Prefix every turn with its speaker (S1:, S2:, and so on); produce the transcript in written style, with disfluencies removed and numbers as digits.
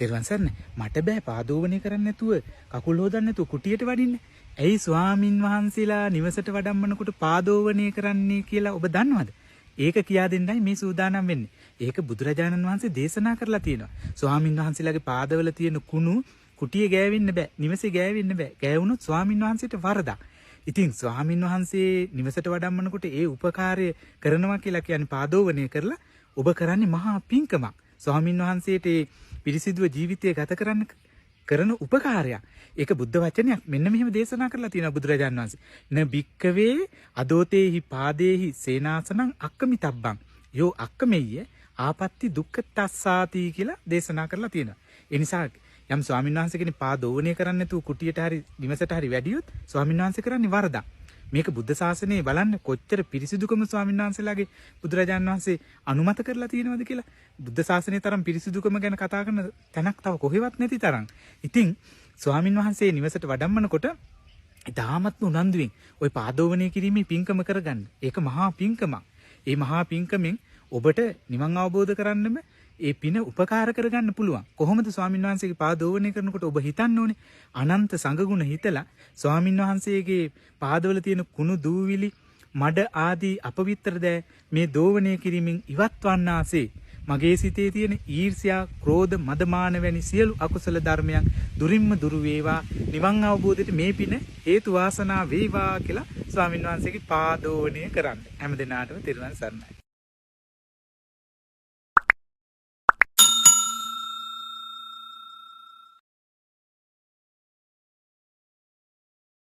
S1: තෙරුවන් සරණයි. මට බෑ පාදෝවණය කරන්න නැතුව කකුල් හොදන්න නැතුව කුටියට වඩින්න. ඇයි ස්වාමින් වහන්සේලා නිවසට වඩම්මනකොට පාදෝවණය කරන්නේ කියලා ඔබ දන්නවද? ඒක කියා දෙන්නයි මේ සූදානම් වෙන්නේ. ඒක බුදුරජාණන් වහන්සේ දේශනා කරලා තියෙනවා. ස්වාමින් වහන්සේලාගේ පාදවල තියෙන කුණු කුටියේ ගෑවෙන්න බෑ. නිවසේ ගෑවෙන්න බෑ. ගෑවුනොත් ස්වාමින් වහන්සේට වරදක්. ඉතින් ස්වාමින් වහන්සේ නිවසට වඩම්මනකොට ඒ උපකාරය කරනවා කියලා කියන්නේ පාදෝවණය කරලා ඔබ කරන්නේ මහා පිංකමක්. ස්වාමින් වහන්සේට පිරිසිදුව ජීවිතය ගත කරන්න කරන උපකාරයක්. ඒක බුද්ධ වචනයක්. මෙන්න මෙහෙම දේශනා කරලා තියෙනවා බුදුරජාණන් වහන්සේ. න බික්කවේ අදෝතේහි පාදේහි සේනාසනං අක්කමිතබ්බං. යෝ අක්කමෙය්‍ය ආපත්‍ති දුක්ඛතස්සාති කියලා දේශනා කරලා තියෙනවා. ඒ නිසා යම් ස්වාමීන් වහන්සේ කෙනෙක් පාදෝවණය කරන්නේ නැතුව කුටියට හරි නිවසට හරි වැඩියොත් ස්වාමීන් වහන්සේ කරන්නේ වරදක්. මේක බුද්ධ ශාසනයේ බලන්න කොච්චර පිරිසිදුකම ස්වාමීන් වහන්සේලාගේ බුදුරජාණන් වහන්සේ අනුමත කරලා තියෙනවද කියලා. බුද්ධ ශාසනයේ තරම් පිරිසිදුකම ගැන කතා කරන තැනක් තව කොහෙවත් නැති තරම්. ඉතින් ස්වාමීන් වහන්සේ නිවසට වඩම්මනකොට ඉතාමත්ම උනන්දුවෙන් ওই පාදෝවණය කිරීමේ පින්කම කරගන්න. ඒක මහා පින්කමක්. ඒ මහා පින්කමෙන් ඔබට නිවන් අවබෝධ කරන්නම ඒ පින උපකාර කරගන්න පුළුවන්. කොහොමද ස්වාමීන් වහන්සේගේ පාදෝවණය කරනකොට ඔබ හිතන්න ඕනේ අනන්ත සංගුණ හිතලා ස්වාමීන් වහන්සේගේ පාදවල තියෙන කුණු දූවිලි මඩ ආදී අපවිත්‍ර දෑ මේ දෝවණය කිරීමෙන් ඉවත් වන්නාසේ මගේ සිතේ තියෙන ඊර්ෂ්‍යා, ක්‍රෝධ, මදමාන වැනි සියලු අකුසල ධර්මයන් දුරින්ම දුරු වේවා. නිවන් අවබෝධයට මේ පින හේතු වාසනා වේවා කියලා ස්වාමීන් වහන්සේගේ පාදෝවණය කරන්න. හැම දිනාටම තෙරුවන් සරණයි.